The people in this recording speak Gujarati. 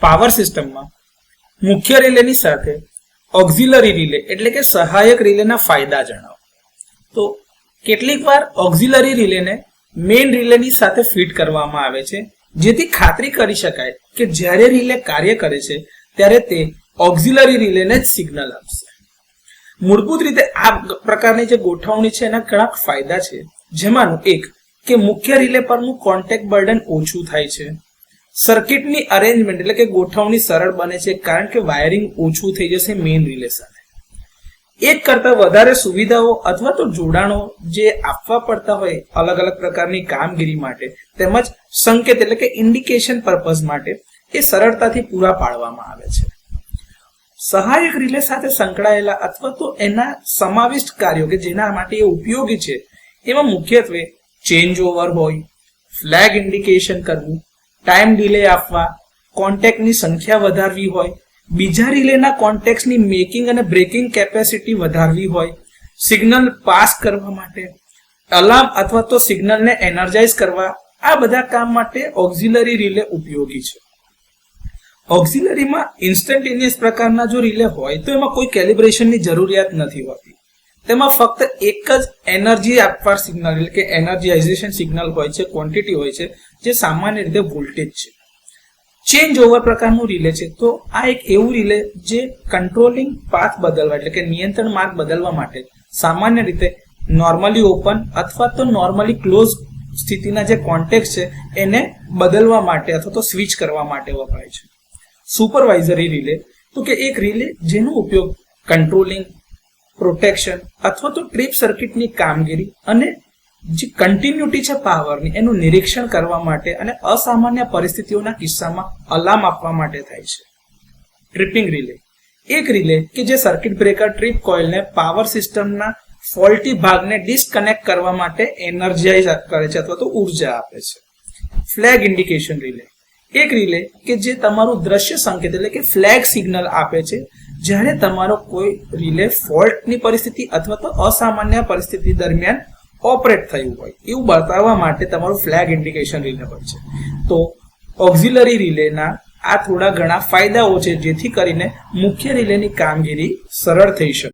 પાવર સિસ્ટમમાં મુખ્ય રિલેની સાથે ઓક્ઝિલરી રિલે એટલે કે સહાયક રિલેના ફાયદા જણાવો. તો કેટલીક વાર ઓક્ઝિલરી રિલેને મેઇન રિલેની સાથે ફિટ કરવામાં આવે છે, જેથી ખાતરી કરી શકાય કે જ્યારે રિલે કાર્ય કરે છે ત્યારે તે ઓક્ઝિલરી રિલેને જ સિગ્નલ આપશે. મૂળભૂત રીતે આ પ્રકારની જે ગોઠવણી છે એના ઘણા ફાયદા છે, જેમાંનું એક કે મુખ્ય રિલે પરનું કોન્ટેક્ટ બર્ડન ઓછું થાય છે. સર્કિટની અરેન્જમેન્ટ એટલે કે ગોઠવણી સરળ બને છે, કારણ કે વાયરિંગ ઓછું થઈ જશે મેઇન રિલે સાથે. એક કરતા વધારે સુવિધાઓ અથવા તો જોડાણો જે આપવા પડતા હોય અલગ અલગ પ્રકારની કામગીરી માટે તેમજ સંકેત એટલે કે ઇન્ડિકેશન પર્પઝ માટે એ સરળતાથી પૂરા પાડવામાં આવે છે. સહાયક રિલે સાથે સંકળાયેલા અથવા તો એના સમાવિષ્ટ કાર્યો કે જેના માટે એ ઉપયોગી છે એમાં મુખ્યત્વે ચેન્જ ઓવર હોય, ફ્લેગ ઇન્ડિકેશન કરવું, ટાઈમ ડિલે આપવા, કોન્ટેક્ટની સંખ્યા વધારવી હોય, બીજા રિલેના કોન્ટેક્ટની મેકિંગ અને બ્રેકિંગ કેપેસિટી વધારવી હોય, સિગ્નલ પાસ કરવા માટે, અલાર્મ અથવા તો સિગ્નલને એનર્જાઇઝ કરવા, આ બધા કામ માટે ઓક્ઝિલરી રિલે ઉપયોગી છે. ઓક્ઝિલરીમાં ઇન્સ્ટન્ટેનિયસ પ્રકારના જો રિલે હોય તો એમાં કોઈ કેલિબ્રેશનની જરૂરિયાત નથી હોતી. તેમાં ફક્ત એક જ એનર્જી આપવા સિગ્નલ એટલે કે એનર્જાઇઝેશન સિગ્નલ હોય છે, ક્વોન્ટિટી હોય છે, જે સામાન્ય રીતે વોલ્ટેજ છે. ચેન્જ ઓવર પ્રકારનું રિલે છે, તો આ એક એવું રિલે જે કંટ્રોલિંગ પાથ બદલવા એટલે કે નિયંત્રણ માર્ગ બદલવા માટે સામાન્ય રીતે નોર્મલી ઓપન અથવા તો નોર્મલી ક્લોઝ સ્થિતિના જે કોન્ટેક્ટ છે એને બદલવા માટે અથવા તો સ્વિચ કરવા માટે વપરાય છે. સુપરવાઇઝરી રિલે તો કે એક રિલે જેનો ઉપયોગ કંટ્રોલિંગ, પ્રોટેક્શન અથવા તો ટ્રીપ સર્કિટની કામગીરી અને જે કન્ટિન્યુટી છે પાવરની એનું નિરીક્ષણ કરવા માટે અને અસામાન્ય પરિસ્થિતિઓના કિસ્સામાં અલાર્મ આપવા માટે થાય છે. ટ્રિપિંગ રિલે એક રિલે કે જે સર્કિટ બ્રેકર ટ્રીપ કોઇલને પાવર સિસ્ટમના ફોલ્ટી ભાગને ડિસ્કનેક્ટ કરવા માટે એનર્જાઇઝ કરે છે અથવા તો ઉર્જા આપે છે. ફ્લેગ ઇન્ડિકેશન રિલે એક રિલે કે જે તમારું દ્રશ્ય સંકેત એટલે કે ફ્લેગ સિગ્નલ આપે છે જ્યારે તમારો કોઈ રિલે ફોલ્ટની પરિસ્થિતિ અથવા તો અસામાન્ય પરિસ્થિતિ દરમિયાન ઓપરેટ થયું હોય એવું બતાવવા માટે તમારું ફ્લેગ ઇન્ડિકેશન રિલે હોય છે. તો ઓક્ઝિલરી રિલેના આ થોડા ઘણા ફાયદાઓ છે જેથી કરીને મુખ્ય રિલેની કામગીરી સરળ થઈ શકે.